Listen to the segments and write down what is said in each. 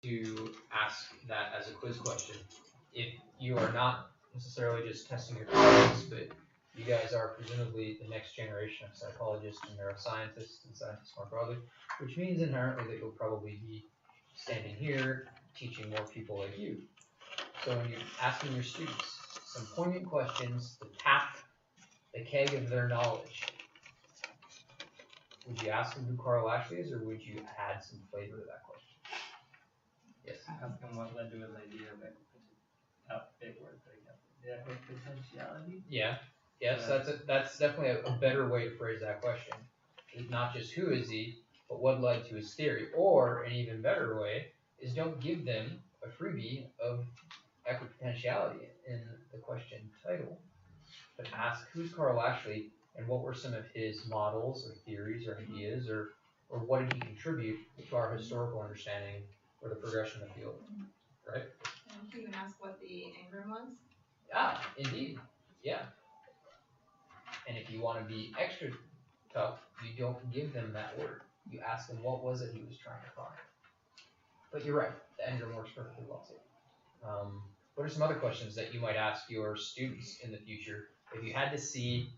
to ask that as a quiz question. If you are not necessarily just testing your colleagues, but you guys are presumably the next generation of psychologists and neuroscientists and scientists more broadly, which means inherently that you'll probably be standing here teaching more people like you. So when you're asking your students some poignant questions to tap the keg of their knowledge, would you ask them who Carl Ashley is, or would you add some flavor to that question? Yes. Ask them what led to his idea of big word, but yeah, potentiality. Yeah. Yes, that's definitely a better way to phrase that question. It's not just who is he, but what led to his theory. Or an even better way is don't give them a freebie of equipotentiality in the question title, but ask who's Carl Ashley and what were some of his models or theories or ideas or what did he contribute to our historical understanding or the progression of the field, right? And you can ask what the engram was. Ah, indeed, yeah. And if you want to be extra tough, you don't give them that word. You ask them what was it he was trying to find. But you're right, the engram works perfectly well too. What are some other questions that you might ask your students in the future if you had to see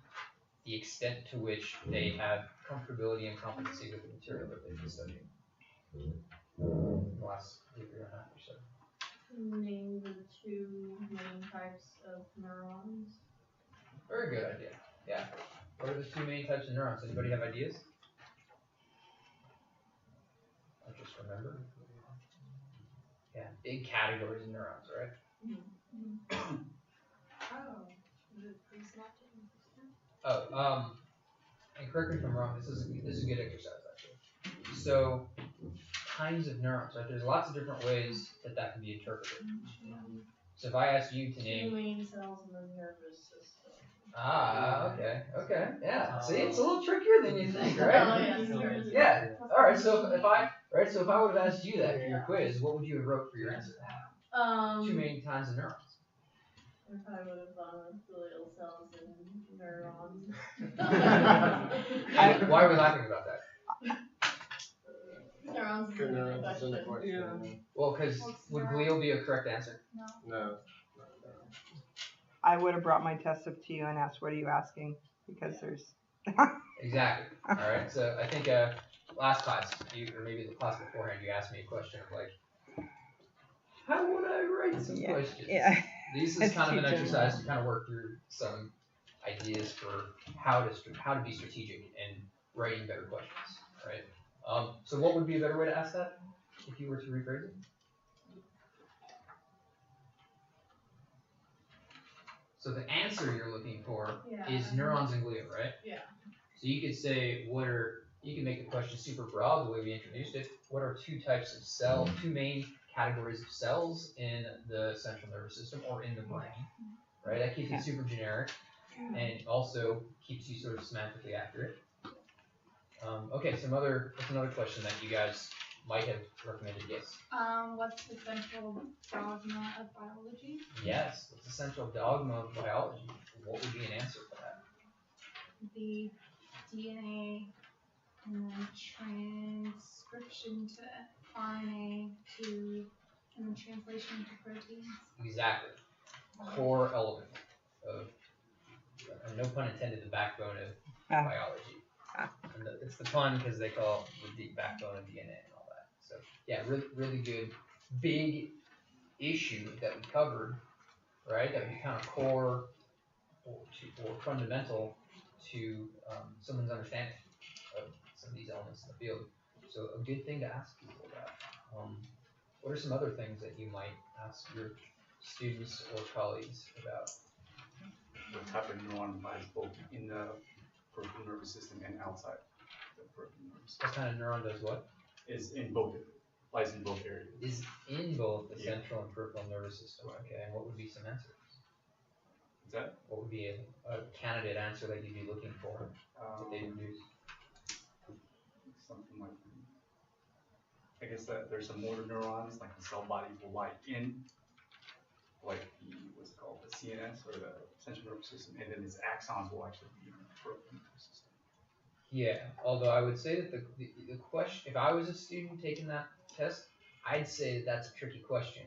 the extent to which they have comfortability and competency with the material that they've been studying in the last year and a half or so? Name the two main types of neurons. Very good idea. Yeah. What are the two main types of neurons? Anybody have ideas? I just remember. Yeah, big categories of neurons, right? Oh, is it presynaptic? Oh, and correct me if I'm wrong. This is a good exercise actually. So, kinds of neurons, right? There's lots of different ways that can be interpreted. So if I asked you to name Two main cells in the nervous system. Ah, okay, yeah. See, it's a little trickier than you think, right? Oh, Yeah. All right. So if I would have asked you that for your quiz, what would you have wrote for your answer? Two main kinds of neurons. I would have gone with glial cells and neurons. Why are we laughing about that? Neurons is in the question. Yeah. Well, because would glial be a correct answer? No. I would have brought my test up to you and asked, what are you asking? Because there's... Exactly. All right. So I think last class, or maybe the class beforehand, you asked me a question of like, how would I write some questions? Yeah. This is kind of an exercise to kind of work through some ideas for how to be strategic in writing better questions, right? So what would be a better way to ask that if you were to rephrase it? So the answer you're looking for is neurons and glia, right? Yeah. So you could say, you can make the question super broad the way we introduced it. What are two types of cells, two main categories of cells in the central nervous system or in the brain, right? That keeps it super generic and also keeps you sort of semantically accurate. Okay, what's another question that you guys might have recommended? Yes. What's the central dogma of biology? Yes, what's the central dogma of biology? What would be an answer for that? The DNA and then transcription to RNA and then translation to proteins. Exactly. Core element of, and no pun intended, the backbone of biology. And it's the pun because they call it the backbone of DNA and all that. So yeah, really good, big issue that we covered, right? That would be kind of core or fundamental to someone's understanding of some of these elements in the field. So a good thing to ask people about. What are some other things that you might ask your students or colleagues about? What type of neuron lies both in the peripheral nervous system and outside the peripheral nervous system? What kind of neuron does what? Lies in both areas. Is in both the central and peripheral nervous system. Okay, and what would be some answers? Is that? What would be a candidate answer that you'd be looking for that they would use? Something like, I guess that there's some motor neurons, like the cell body will lie in, like what's it called, the CNS or the central nervous system, and then its axons will actually be in the peripheral nervous system. Yeah, although I would say that the question, if I was a student taking that test, I'd say that's a tricky question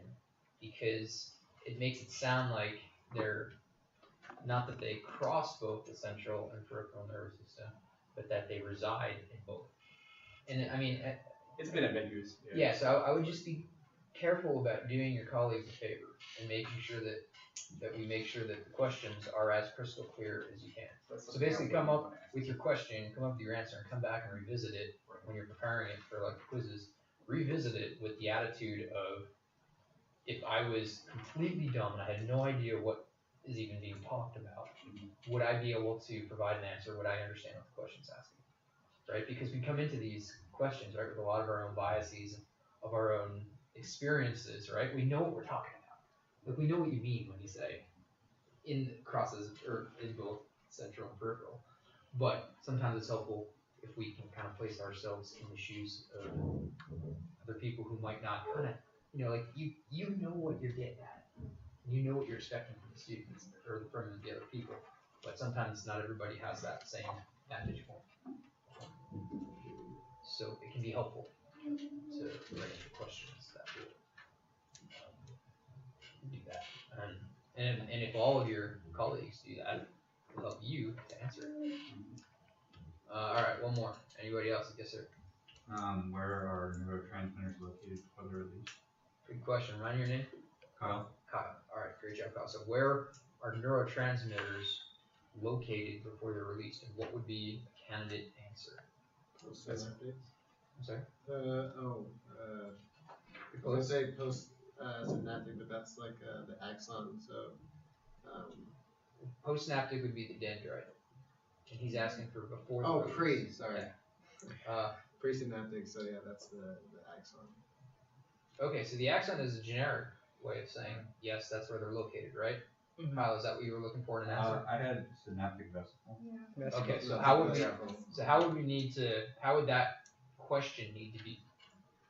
because it makes it sound like they're, not that they cross both the central and peripheral nervous system, but that they reside in both. And I mean, It's been ambiguous. yeah, so I would just be careful about doing your colleagues a favor and making sure that we make sure that the questions are as crystal clear as you can. So basically come up with your question, come up with your answer, and come back and revisit it when you're preparing it for like the quizzes. Revisit it with the attitude of, if I was completely dumb and I had no idea what is even being talked about, would I be able to provide an answer? Would I understand what the question's asking? Right? Because we come into these questions, right, with a lot of our own biases, of our own experiences, right? We know what we're talking about. Like, we know what you mean when you say in crosses or in both central and peripheral. But sometimes it's helpful if we can kind of place ourselves in the shoes of other people who might not kind of, like you know what you're getting at. You know what you're expecting from the students or from the other people. But sometimes not everybody has that same vantage point. So it can be helpful to write the questions that will do that. And if all of your colleagues do that, it'll help you to answer it. All right, one more. Anybody else? Yes, sir. Where are neurotransmitters located before they're released? Good question. Remind your name. Kyle. Kyle. All right, great job, Kyle. So where are neurotransmitters located before they're released, and what would be a candidate answer? Postsynaptics. I'm sorry. I was gonna say post-synaptic, but that's like the axon. So. Postsynaptic would be the dendrite, and he's asking for before. Oh, the pre. release. Sorry. Yeah. Presynaptic. So yeah, that's the axon. Okay, so the axon is a generic way of saying yes, that's where they're located, right? Mhm. Kyle, is that what you were looking for in an answer? I had synaptic vesicle. Yeah. Okay, so how would that question need to be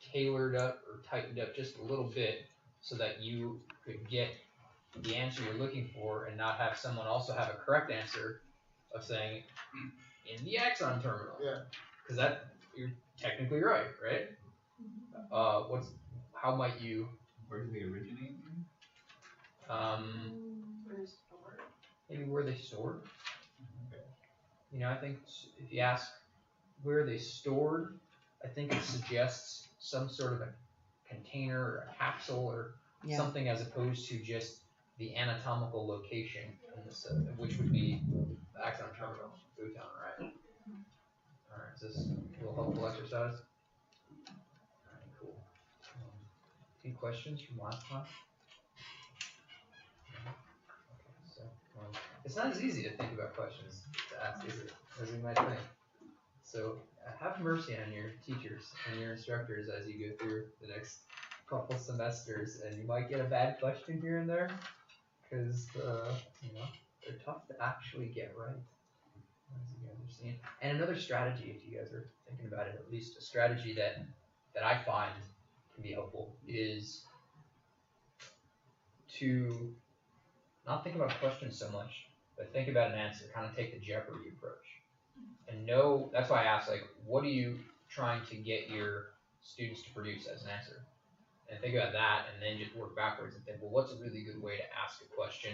tailored up or tightened up just a little bit so that you could get the answer you're looking for and not have someone also have a correct answer of saying in the axon terminal? Yeah. Because that, you're technically right? How might you? Where do they originate? Maybe where they stored. I think if you ask where are they stored, I think it suggests some sort of a container or a capsule or something as opposed to just the anatomical location in the cell, which would be the axon terminal, futon, right? Alright, is this a little helpful exercise? Alright, cool. Any questions from last class? It's not as easy to think about questions to ask, is it? As you might think. So have mercy on your teachers and your instructors as you go through the next couple semesters, and you might get a bad question here and there, because they're tough to actually get right, as you guys are seeing. And another strategy, if you guys are thinking about it, at least a strategy that I find can be helpful, is to not think about a question so much, but think about an answer, kind of take the Jeopardy approach. And that's why I asked, what are you trying to get your students to produce as an answer? And think about that, and then just work backwards and think, well, what's a really good way to ask a question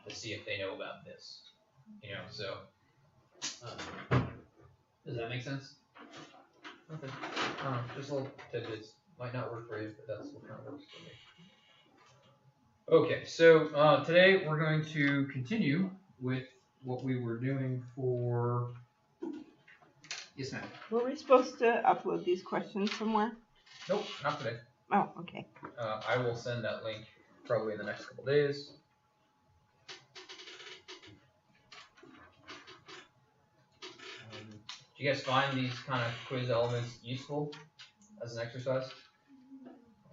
to see if they know about this? Does that make sense? Okay. Just a little tidbits. Might not work for you, but that's what kind of works for me. Okay, so today we're going to continue with what we were doing for. Yes, ma'am. Were we supposed to upload these questions somewhere? Nope, not today. Oh, okay. I will send that link probably in the next couple days. Do you guys find these kind of quiz elements useful as an exercise?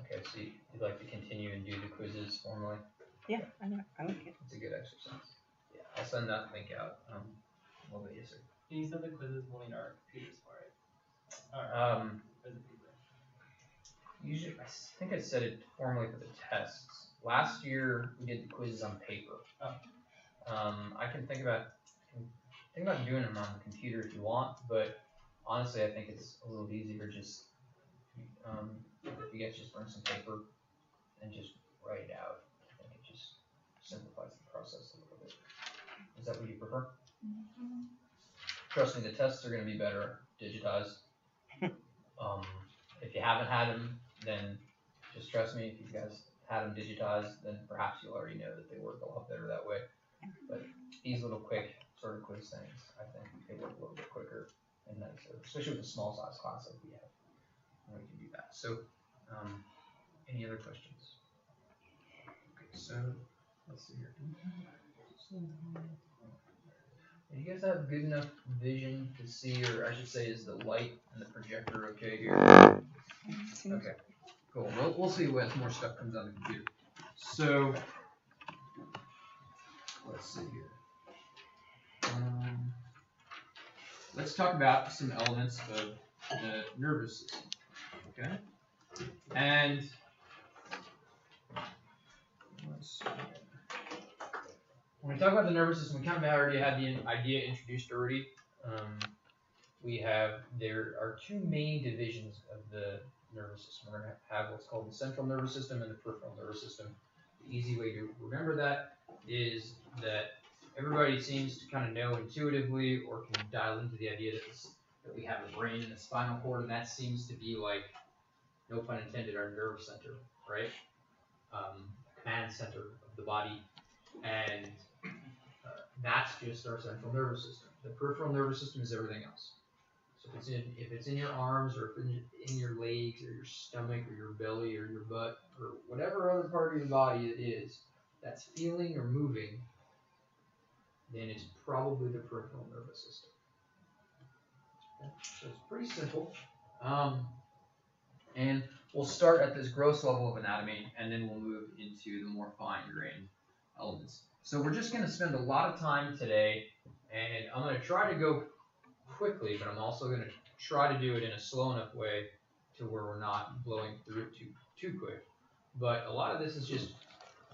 Okay, so you'd like to continue and do the quizzes formally? Yeah, I like it. It's a good exercise. Yeah, I'll send that link out. A little bit, yes, sir. You said the quizzes will need our computers for it. Alright. Usually, I think I said it formally for the tests. Last year we did the quizzes on paper. Oh. I can think about doing them on the computer if you want, but honestly, I think it's a little easier just if you guys just bring some paper and just write it out, I think it just simplifies the process a little bit. Is that what you prefer? Trust me, the tests are going to be better digitized. If you haven't had them, then just trust me. If you guys had them digitized, then perhaps you'll already know that they work a lot better that way. But these little quick sort of quiz things, I think they work a little bit quicker and nicer, especially with a small size class like we have. And we can do that. So, any other questions? Okay, so let's see here. Do you guys have good enough vision to see, or I should say, is the light and the projector okay here? Okay, cool. We'll see as more stuff comes on the computer. So, let's see here. Let's talk about some elements of the nervous system, okay? And let's see. When we talk about the nervous system, we kind of already had the idea introduced already. There are two main divisions of the nervous system. We're going to have what's called the central nervous system and the peripheral nervous system. The easy way to remember that is that everybody seems to kind of know intuitively or can dial into the idea that we have a brain and a spinal cord, and that seems to be like, no pun intended, our nerve center, right? Command center of the body, and that's just our central nervous system. The peripheral nervous system is everything else. So if it's in your arms, or if it's in your legs, or your stomach, or your belly, or your butt, or whatever other part of your body it is that's feeling or moving, then it's probably the peripheral nervous system. Okay? So it's pretty simple. And we'll start at this gross level of anatomy, and then we'll move into the more fine-grained elements. So we're just going to spend a lot of time today, and I'm going to try to go quickly, but I'm also going to try to do it in a slow enough way to where we're not blowing through it too quick. But a lot of this is just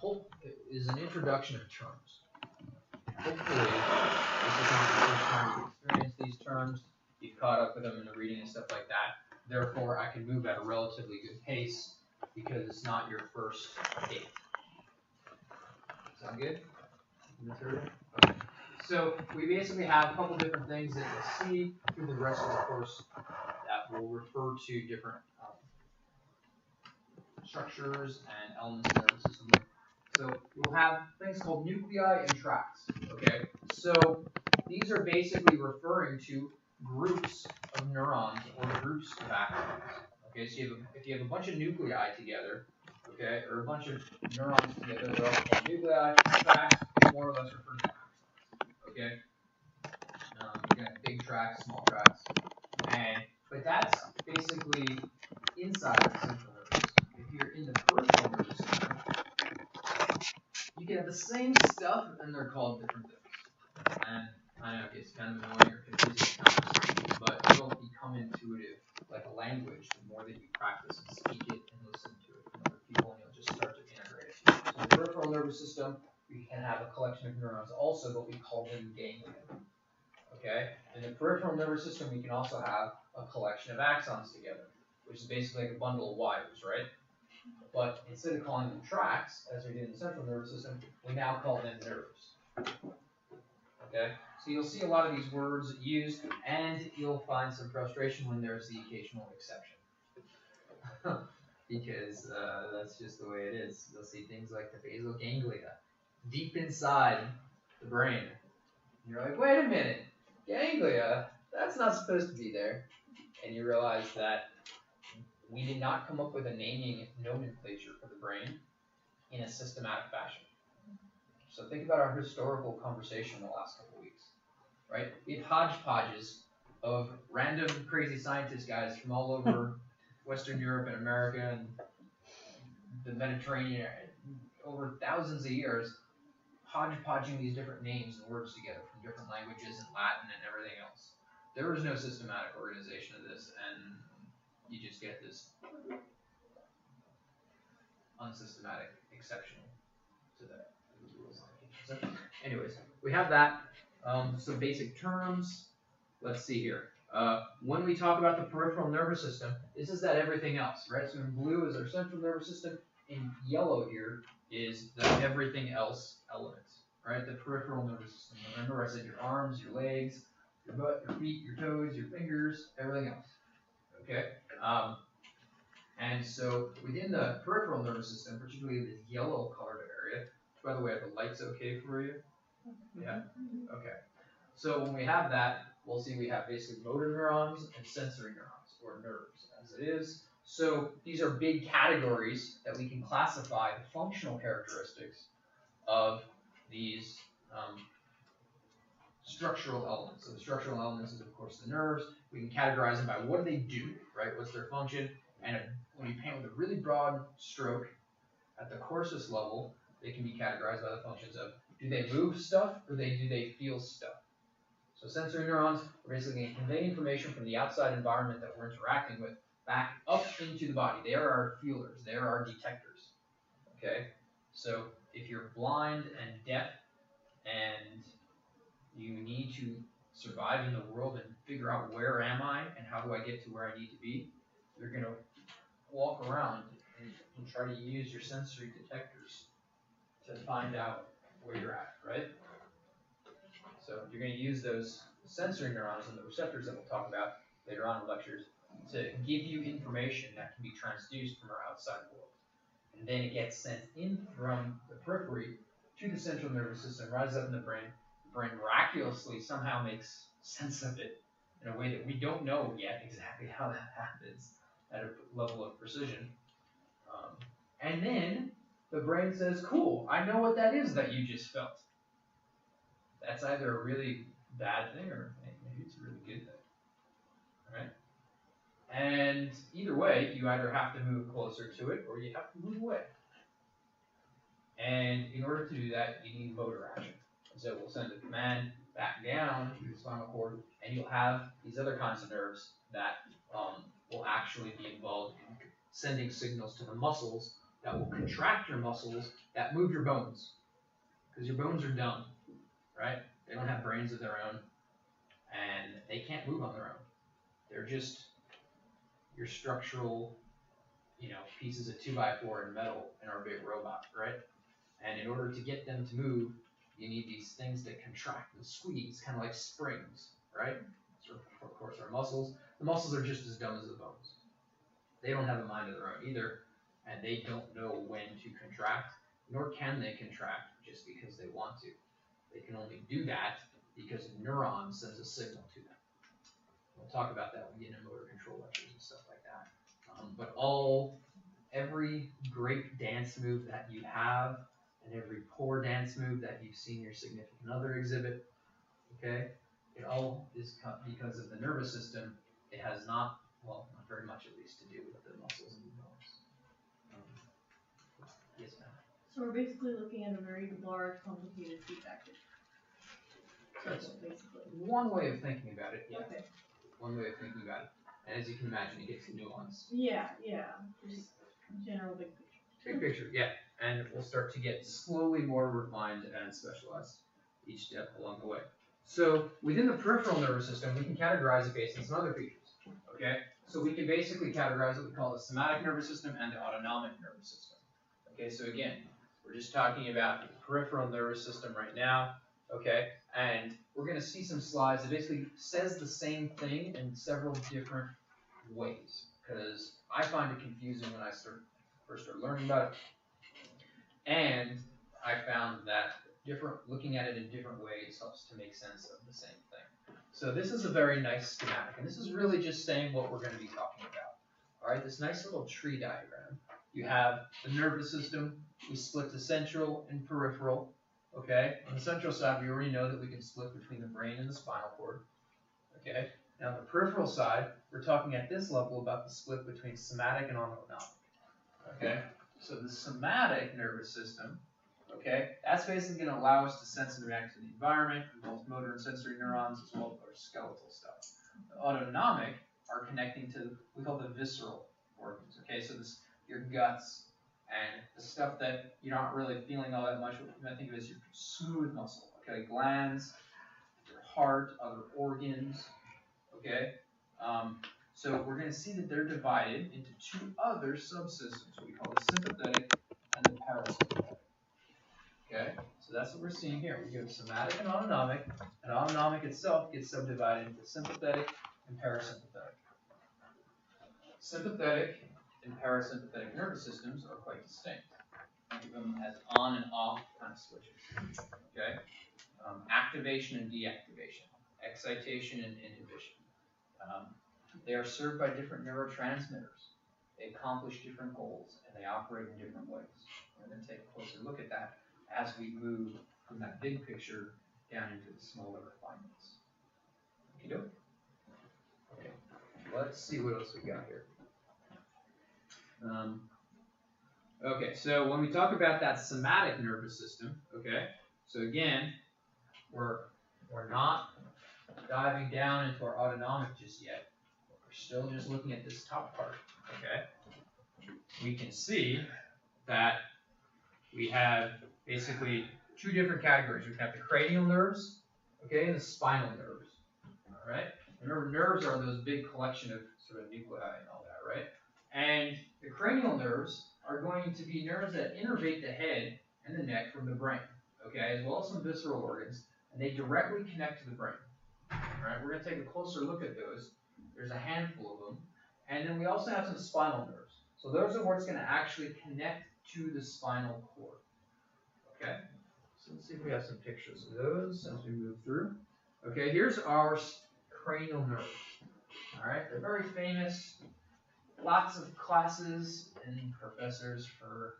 an introduction of terms. Hopefully, this is not the first time you've experienced these terms. You've caught up with them in the reading and stuff like that. Therefore, I can move at a relatively good pace because it's not your first date. Sound good? Material? Okay. So we basically have a couple different things that you'll see through the rest of the course that will refer to different structures and elements of the nervous system. So we'll have things called nuclei and tracts. Okay. So these are basically referring to groups of neurons or groups of axons. Okay. So if you have a bunch of nuclei together, okay, or a bunch of neurons together, they're also called nuclei. Tracts more or less refer to axons. Okay. You can have big tracts, small tracts, but that's basically inside the central nervous system. If you're in the peripheral nervous system, you can have the same stuff, and they're called different things. And I know it's kind of annoying or confusing at times, but it'll become intuitive, like a language, the more that you practice and speak it and listen to it from other people, and you'll just start to integrate it. So in the peripheral nervous system, we can have a collection of neurons also, but we call them ganglia. Okay? In the peripheral nervous system, we can also have a collection of axons together, which is basically like a bundle of wires, right? But instead of calling them tracts, as we did in the central nervous system, we now call them nerves. Okay? So you'll see a lot of these words used, and you'll find some frustration when there's the occasional exception. Because that's just the way it is. You'll see things like the basal ganglia deep inside the brain. And you're like, wait a minute, ganglia? That's not supposed to be there. And you realize that we did not come up with a naming nomenclature for the brain in a systematic fashion. So think about our historical conversation in the last couple of weeks, right? We had hodgepodges of random crazy scientist guys from all over Western Europe and America and the Mediterranean over thousands of years, hodgepodging these different names and words together from different languages and Latin and everything else. There was no systematic organization of this, and you just get this unsystematic exception to that. So anyways, we have that. Some basic terms. Let's see here. When we talk about the peripheral nervous system, this is that everything else, right? So in blue is our central nervous system. In yellow here is the everything else elements, right? The peripheral nervous system. Remember I said your arms, your legs, your butt, your feet, your toes, your fingers, everything else. Okay? And so within the peripheral nervous system, particularly this yellow colored area, by the way, are the lights okay for you? Yeah? Okay. So when we have that, we'll see we have basically motor neurons and sensory neurons, or nerves as it is. So these are big categories that we can classify the functional characteristics of these structural elements. So the structural elements is of course the nerves. We can categorize them by what do they do, right? What's their function? And when you paint with a really broad stroke at the coarsest level, they can be categorized by the functions of do they move stuff or do they feel stuff? So sensory neurons are basically going to convey information from the outside environment that we're interacting with back up into the body. They are our feelers. They are our detectors. Okay? So if you're blind and deaf and you need to survive in the world and figure out where am I and how do I get to where I need to be, you're going to walk around and try to use your sensory detectors to find out where you're at, right? So you're going to use those sensory neurons and the receptors that we'll talk about later on in lectures to give you information that can be transduced from our outside world. And then it gets sent in from the periphery to the central nervous system, rises up in the brain. The brain miraculously somehow makes sense of it in a way that we don't know yet exactly how that happens at a level of precision. And then the brain says, cool, I know what that is that you just felt. That's either a really bad thing or maybe it's a really good thing. All right? And either way, you either have to move closer to it or you have to move away. And in order to do that, you need motor action. And so we'll send a command back down to the spinal cord, and you'll have these other kinds of nerves that will actually be involved in sending signals to the muscles that will contract your muscles that move your bones. Because your bones are dumb, right? They don't have brains of their own, and they can't move on their own. They're just your structural, pieces of 2x4 and metal in our big robot, right? And in order to get them to move, you need these things that contract and squeeze, kind of like springs, right? So of course, our muscles. The muscles are just as dumb as the bones. They don't have a mind of their own either, and they don't know when to contract, nor can they contract just because they want to. They can only do that because a neuron sends a signal to them. We'll talk about that when we get into motor control lectures and stuff like that. But every great dance move that you have, and every poor dance move that you've seen your significant other exhibit, okay, it all is because of the nervous system. It has not very much at least to do with the muscles and the bones. Yes, ma'am. So we're basically looking at a very large, complicated feedback loop. That's Basically. one way of thinking about it, yeah. Okay. One way of thinking about it. And as you can imagine, it gets nuanced. Yeah. Just general big picture. Big picture, yeah. And we'll start to get slowly more refined and specialized each step along the way. So within the peripheral nervous system, we can categorize it based on some other features. Okay? So we can basically categorize what we call the somatic nervous system and the autonomic nervous system. Okay, so again, we're just talking about the peripheral nervous system right now. Okay, and we're going to see some slides that basically says the same thing in several different ways, because I find it confusing when I first started learning about it, and I found that looking at it in different ways helps to make sense of the same thing. So this is a very nice schematic, and this is really just saying what we're going to be talking about. All right, this nice little tree diagram. You have the nervous system. We split to central and peripheral. Okay, on the central side, we already know that we can split between the brain and the spinal cord. Okay, now the peripheral side, we're talking at this level about the split between somatic and autonomic. Okay, so the somatic nervous system, okay, that's basically going to allow us to sense and react to the environment, both motor and sensory neurons, as well as our skeletal stuff. The autonomic are connecting to, we call the visceral organs. Okay, so your guts, and the stuff that you're not really feeling all that much, what you might think of as your smooth muscle, okay, glands, your heart, other organs, okay? So we're going to see that they're divided into two other subsystems, we call the sympathetic and the parasympathetic. Okay, so that's what we're seeing here. We have somatic and autonomic, and autonomic itself gets subdivided into sympathetic and parasympathetic. Sympathetic and parasympathetic nervous systems are quite distinct. Think of them as on and off kind of switches. Okay, activation and deactivation, excitation and inhibition. They are served by different neurotransmitters. They accomplish different goals, and they operate in different ways. We're going to take a closer look at that as we move from that big picture down into the smaller refinements. Okay, let's see what else we got here. Okay, so when we talk about that somatic nervous system, okay, so again, we're not diving down into our autonomic just yet. We're still just looking at this top part, okay? We can see that we have basically two different categories. We have the cranial nerves, okay, and the spinal nerves, all right? Remember, nerves are those big collection of sort of nuclei and all that, right? And the cranial nerves are going to be nerves that innervate the head and the neck from the brain, okay, as well as some visceral organs, and they directly connect to the brain. All right, we're going to take a closer look at those. There's a handful of them. And then we also have some spinal nerves. So those are what's going to actually connect to the spinal cord. Okay, so let's see if we have some pictures of those as we move through. Okay, here's our cranial nerve. All right, they're very famous. Lots of classes and professors for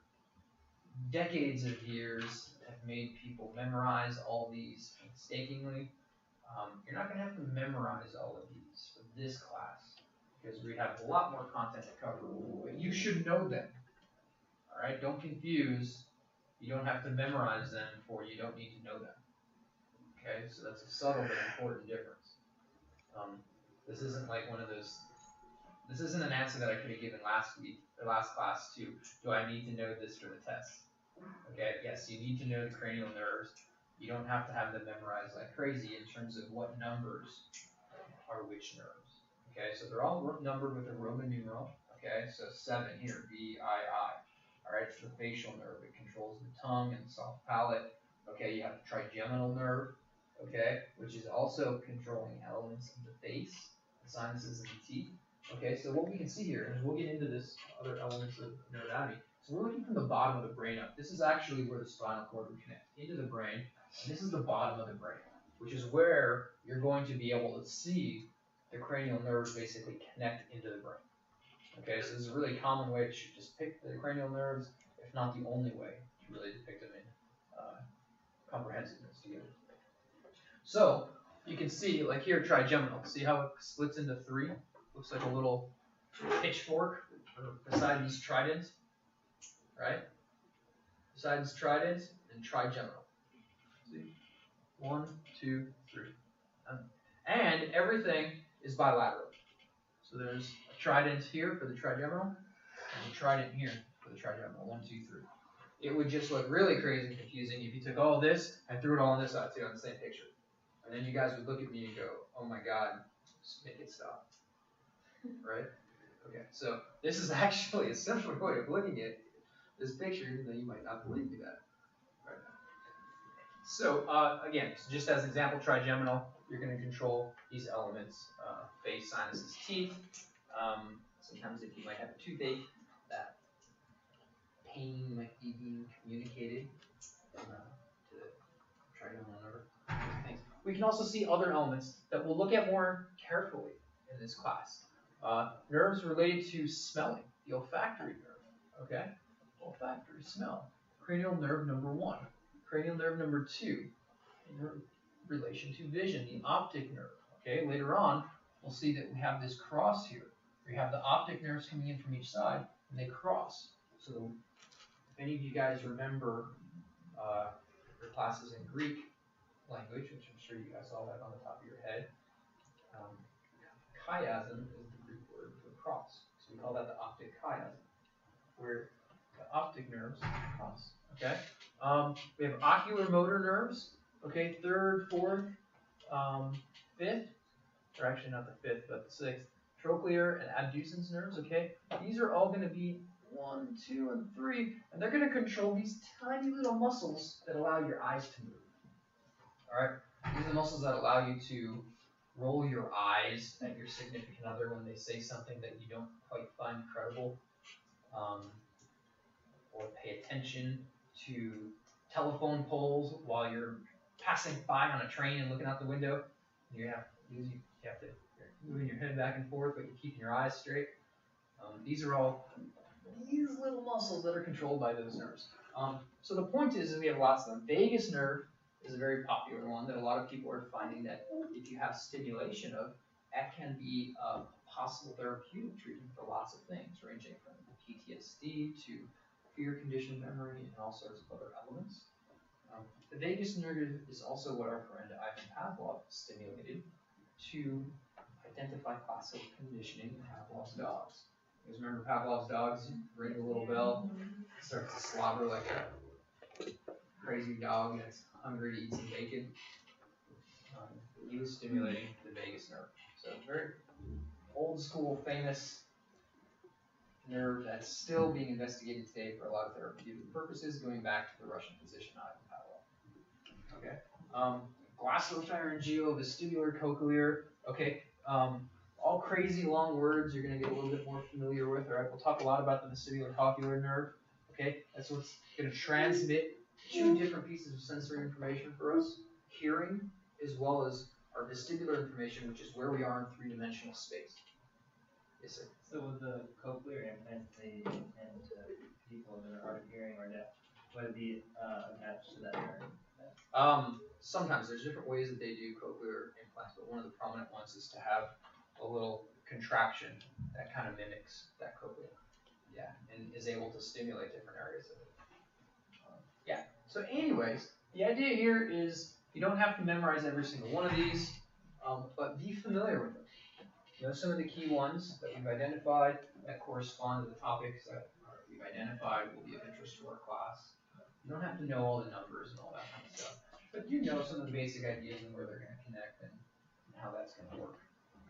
decades of years have made people memorize all these painstakingly. You're not going to have to memorize all of these for this class because we have a lot more content to cover, but you should know them. All right, don't confuse. You don't have to memorize them for you don't need to know them. Okay, so that's a subtle but important difference. This isn't like one of those. This isn't an answer that I could have given last week or last class too. Do I need to know this for the test? Okay, yes, you need to know the cranial nerves. You don't have to have them memorized like crazy in terms of what numbers are which nerves. Okay, so they're all numbered with a Roman numeral. Okay, so 7 here, VII. All right, it's the facial nerve. It controls the tongue and the soft palate. Okay, you have the trigeminal nerve. Okay, which is also controlling elements of the face, the sinuses, and the teeth. Okay, so what we can see here, and we'll get into this other elements of neuroanatomy. So we're looking from the bottom of the brain up. This is actually where the spinal cord would connect into the brain. And this is the bottom of the brain, which is where you're going to be able to see the cranial nerves basically connect into the brain. Okay, so this is a really common way to just pick the cranial nerves, if not the only way to really depict them in comprehensiveness together. So you can see, like here, trigeminal. See how it splits into 3? Looks like a little pitchfork or Poseidon's trident, right? Poseidon's trident and trigeminal. See? 1, 2, 3. And everything is bilateral. So there's a trident here for the trigeminal, and a trident here for the trigeminal. 1, 2, 3. It would just look really crazy and confusing if you took all this and threw it all on this side too on the same picture. And then you guys would look at me and go, oh my God, just make it stop. Right? Okay, so this is actually a simple way of looking at this picture, even though you might not believe me that. Right. So again, so just as an example, trigeminal, you're going to control these elements, face, sinuses, teeth. Sometimes if you might have a toothache, that pain might be being communicated to the trigeminal nerve. Things. We can also see other elements that we'll look at more carefully in this class. Nerves related to smelling, the olfactory nerve, okay? Olfactory smell. Cranial nerve number 1. Cranial nerve number 2, in relation to vision, the optic nerve, okay? Later on, we'll see that we have this cross here. We have the optic nerves coming in from each side, and they cross. So if any of you guys remember your classes in Greek language, which I'm sure you guys all have on the top of your head, chiasm is the Greek word for cross. So we call that the optic chiasm, where the optic nerves cross. Okay. We have ocular motor nerves. Okay, 3rd, 4th, 5th. or actually not the 5th, but the 6th, trochlear and abducens nerves, okay? These are all going to be 1, 2, and 3, and they're going to control these tiny little muscles that allow your eyes to move. Alright? These are the muscles that allow you to roll your eyes at your significant other when they say something that you don't quite find credible, or pay attention to telephone poles while you're passing by on a train and looking out the window. You have to you're moving your head back and forth, but you're keeping your eyes straight. These are all these little muscles that are controlled by those nerves. So the point is we have lots of them. Vagus nerve is a very popular one that a lot of people are finding that if you have stimulation of, that can be a possible therapeutic treatment for lots of things, ranging from PTSD to fear conditioned memory and all sorts of other elements. The vagus nerve is also what our friend Ivan Pavlov stimulated to identify classical conditioning in Pavlov's dogs. You guys remember Pavlov's dogs? Ring the little bell, starts to slobber like a crazy dog that's hungry to eat some bacon. He was stimulating the vagus nerve. So very old school, famous nerve that's still being investigated today for a lot of therapeutic purposes, going back to the Russian physician Ivan Pavlov. Okay. Glossopharyngeal, vestibular, cochlear. Okay. All crazy long words you're going to get a little bit more familiar with. All right. We'll talk a lot about the vestibular cochlear nerve. Okay. That's what's going to transmit 2 different pieces of sensory information for us: hearing as well as our vestibular information, which is where we are in 3-dimensional space. Yes, sir. So with the cochlear implants they intend to people that are hard of hearing or deaf, would it be attached to that nerve? Sometimes there's different ways that they do cochlear implants, but one of the prominent ones is to have a little contraption that kind of mimics that cochlea. Yeah, and is able to stimulate different areas of it. Yeah. So anyways, the idea here is you don't have to memorize every single one of these, but be familiar with them. Know some of the key ones that we've identified that correspond to the topics that we've identified will be of interest to our class. You don't have to know all the numbers and all that kind of stuff, but you know some of the basic ideas and where they're going to connect and how that's going to work.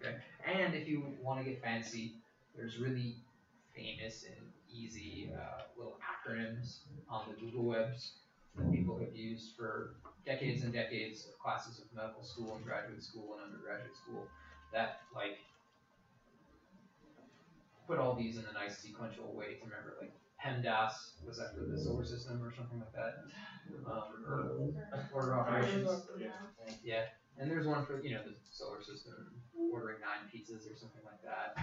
Okay. And if you want to get fancy, there's really famous and easy little acronyms on the Google webs that people have used for decades and decades of classes of medical school and graduate school and undergraduate school that like put all these in a nice sequential way to remember. Like PEMDAS, was that for the solar system or something like that? Order of operations. Yeah. And there's one for, the solar system, ordering 9 pizzas or something like that,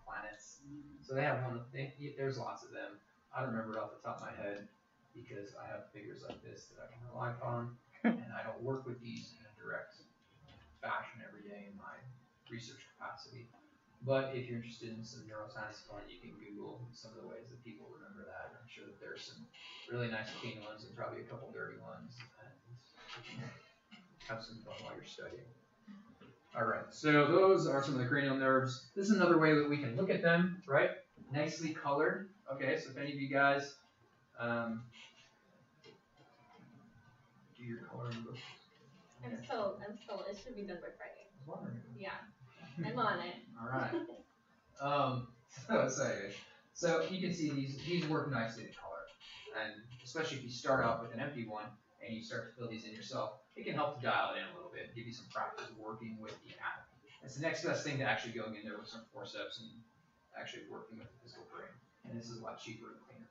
planets. So they have one, there's lots of them. I don't remember it off the top of my head because I have figures like this that I can rely upon, and I don't work with these in a direct fashion every day in my research capacity. But if you're interested in some neuroscience fun, you can Google some of the ways that people remember that. I'm sure that there's some really nice clean ones and probably a couple dirty ones. And have some fun while you're studying. Alright, so those are some of the cranial nerves. This is another way that we can look at them, right? Nicely colored. Okay, so if any of you guys do your coloring books. I'm still, it should be done by Friday. I was wondering. Yeah, I'm on it. Alright. So you can see these work nicely to color. And especially if you start out with an empty one and you start to fill these in yourself, it can help to dial it in a little bit, give you some practice working with the anatomy. It's the next best thing to actually going in there with some forceps and actually working with the physical brain. And this is a lot cheaper and cleaner.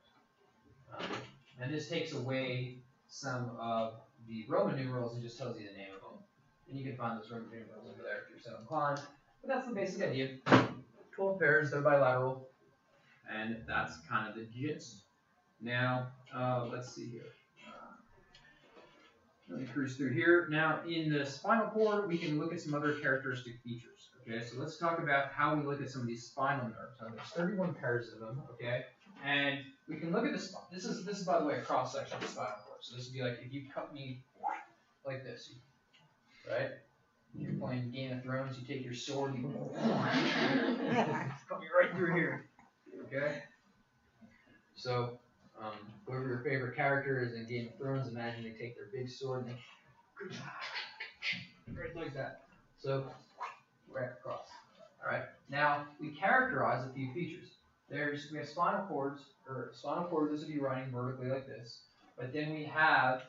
And this takes away some of the Roman numerals and just tells you the name of them. And you can find those Roman numerals over there if you're so inclined. But that's the basic idea. 12 pairs, they're bilateral. And that's kind of the gist. Now, let's see here. Let me cruise through here. Now, in the spinal cord, we can look at some other characteristic features. Okay, so let's talk about how we look at some of these spinal nerves. Now, there's 31 pairs of them. Okay, and we can look at the spine. This is by the way a cross section of the spinal cord. So this would be like if you cut me like this, right? If you're playing Game of Thrones, you take your sword, you cut me right through here. Okay, so. Whoever your favorite character is in Game of Thrones, imagine they take their big sword and they right like that. So right across. All right. Now we characterize a few features. We have spinal cords, or spinal cord. This would be running vertically like this. But then we have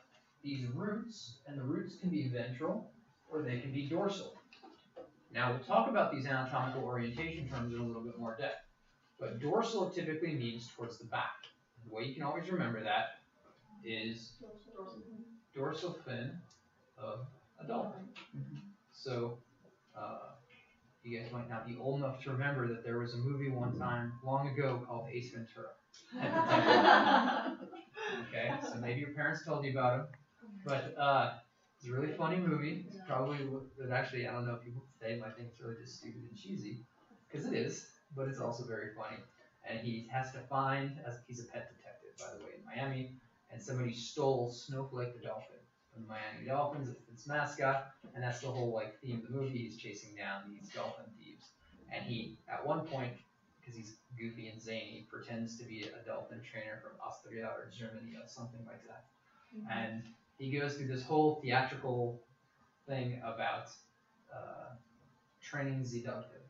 these roots, and the roots can be ventral or they can be dorsal. Now we'll talk about these anatomical orientation terms in a little bit more depth. But dorsal typically means towards the back. The way you can always remember that is dorsal fin of a dolphin. So you guys might not be old enough to remember that there was a movie one time long ago called Ace Ventura. Okay, so maybe your parents told you about him, but it's a really funny movie. It's probably, but actually, I don't know, people today might think it's really just stupid and cheesy, because it is, but it's also very funny. And he has to find, he's a pet detective, by the way, in Miami, and somebody stole Snowflake the dolphin from the Miami Dolphins, it's its mascot, and that's the whole like theme of the movie. He's chasing down these dolphin thieves, and he, at one point, because he's goofy and zany, pretends to be a dolphin trainer from Austria or Germany or something like that. And he goes through this whole theatrical thing about training the dolphin.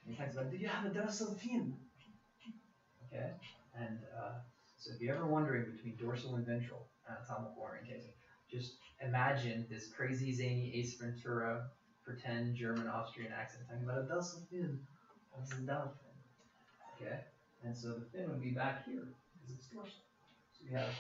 And he talks about, do you have a dorsal fin? Okay, and so if you're ever wondering between dorsal and ventral anatomical orientation, just imagine this crazy zany Ace Ventura pretend German Austrian accent talking about a dorsal fin of the dolphin. Okay, and so the fin would be back here because it's dorsal. So you have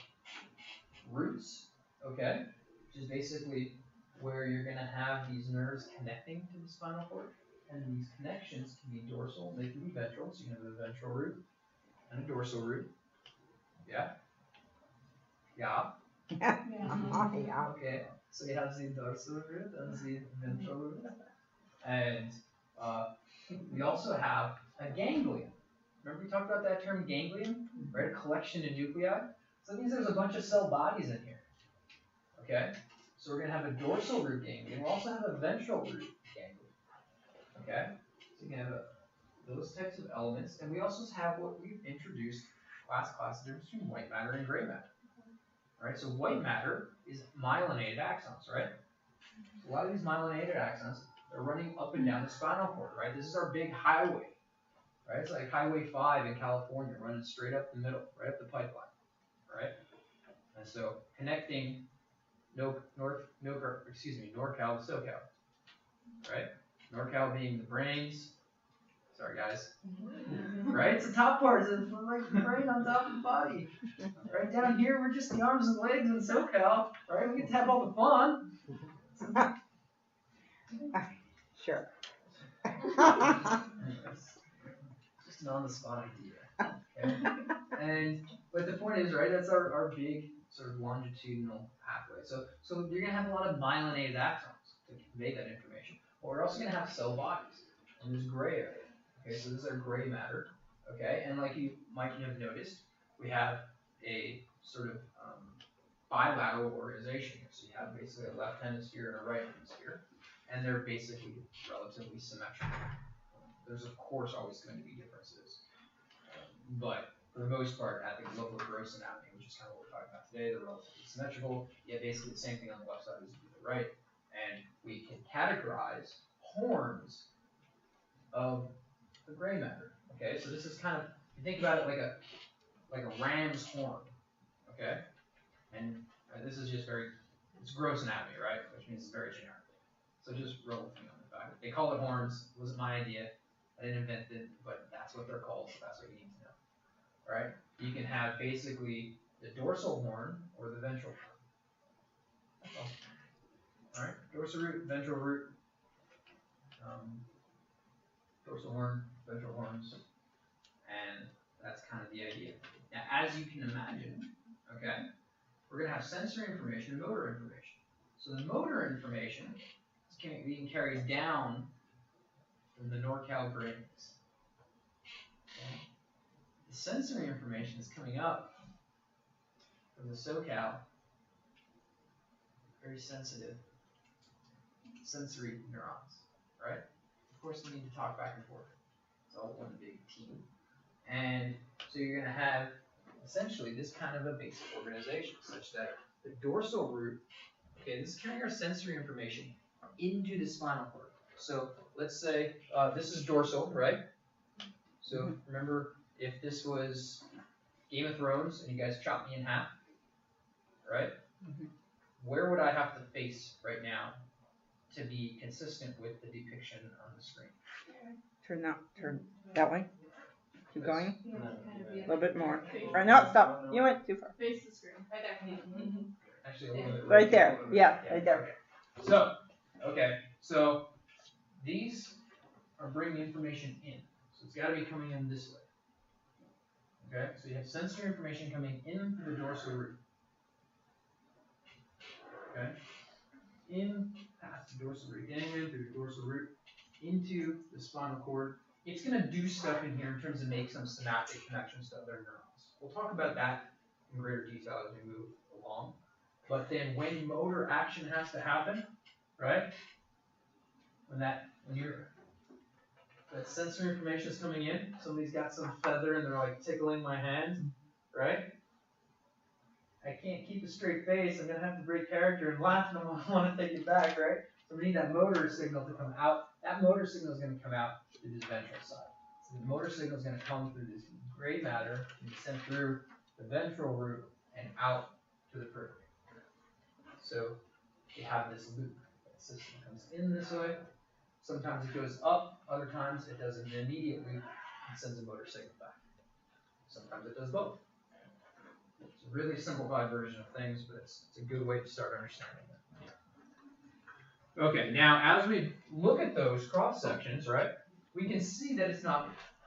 roots, okay, which is basically where you're going to have these nerves connecting to the spinal cord, and these connections can be dorsal, they can be ventral, so you can have a ventral root and a dorsal root. Yeah? Yeah? Yeah. Okay, so you have the dorsal root and the ventral root. And we also have a ganglion. Remember we talked about that term ganglion? Right, a collection of nuclei? So that means there's a bunch of cell bodies in here. Okay? So we're going to have a dorsal root ganglion. We'll also have a ventral root ganglion. Okay? So you can have those types of elements. And we also have what we've introduced last class, the difference between white matter and gray matter. Alright, so white matter is myelinated axons, right? So a lot of these myelinated axons are running up and down the spinal cord, right? This is our big highway. Right? It's like Highway 5 in California, running straight up the middle, right up the pipeline. Right? And so connecting NorCal to SoCal. Right? NorCal being the brains. Sorry guys. Right? It's the top part, it's like the brain on top of the body. Right down here we're just the arms and legs in SoCal. Right? We get to have all the fun. Sure. Just an on-the-spot idea. Okay? But the point is, right, that's our big sort of longitudinal pathway. So you're going to have a lot of myelinated axons to convey that information. But we're also going to have cell bodies. And there's gray area. Okay, so this is our gray matter. Okay, and like you might have noticed, we have a sort of bilateral organization here. So you have basically a left hemisphere and a right hemisphere. And they're basically relatively symmetrical. There's of course always going to be differences, but for the most part, at the level of gross anatomy, which is kind of what we're talking about today, they're relatively symmetrical. Yet basically the same thing on the left side as the right, and we can categorize horns of the gray matter. Okay, so this is kind of, you think about it like a ram's horn. Okay, and this is just it's gross anatomy, right? Which means it's very generic. So just roll with me on the fact. They call it horns. It wasn't my idea. I didn't invent it, but that's what they're called, so that's what you need to know. All right? You can have basically the dorsal horn or the ventral horn. That's all. All right? Dorsal root, ventral root, dorsal horn, ventral horns, and that's kind of the idea. Now, as you can imagine, okay, we're going to have sensory information and motor information. So the motor information being carried down from the NorCal brains. Okay. The sensory information is coming up from the SoCal, very sensitive sensory neurons, right? Of course, we need to talk back and forth. It's all one big team. And so you're going to have essentially this kind of a basic organization, such that the dorsal root, okay, this is carrying our sensory information into the spinal cord. So let's say this is dorsal, right? So remember, if this was Game of Thrones and you guys chopped me in half, right? Where would I have to face right now to be consistent with the depiction on the screen? Turn that way. Keep going. You have to kind of be A little bit more. Right, no, stop. You went too far. face the screen. Right there. Actually, a little bit Right there. Yeah, Yeah, right there. So, okay, so these are bringing information in. So it's got to be coming in this way. Okay, so you have sensory information coming in through the dorsal root. Okay, in past the dorsal root, getting in through the dorsal root into the spinal cord. It's going to do stuff in here in terms of make some synaptic connections to other neurons. We'll talk about that in greater detail as we move along. But then when motor action has to happen, right? When that sensory information is coming in, somebody's got some feather and they're like tickling my hand, right? I can't keep a straight face. I'm gonna have to break character and laugh, and I want to take it back, right? So we need that motor signal to come out. That motor signal is going to come out through this ventral side. So the motor signal is going to come through this gray matter and be sent through the ventral root and out to the periphery. So you have this loop. The system comes in this way. Sometimes it goes up. Other times it does an immediate loop and sends a motor signal back. Sometimes it does both. It's a really simplified version of things, but it's a good way to start understanding it. Okay, now as we look at those cross sections, right, we can see that it's not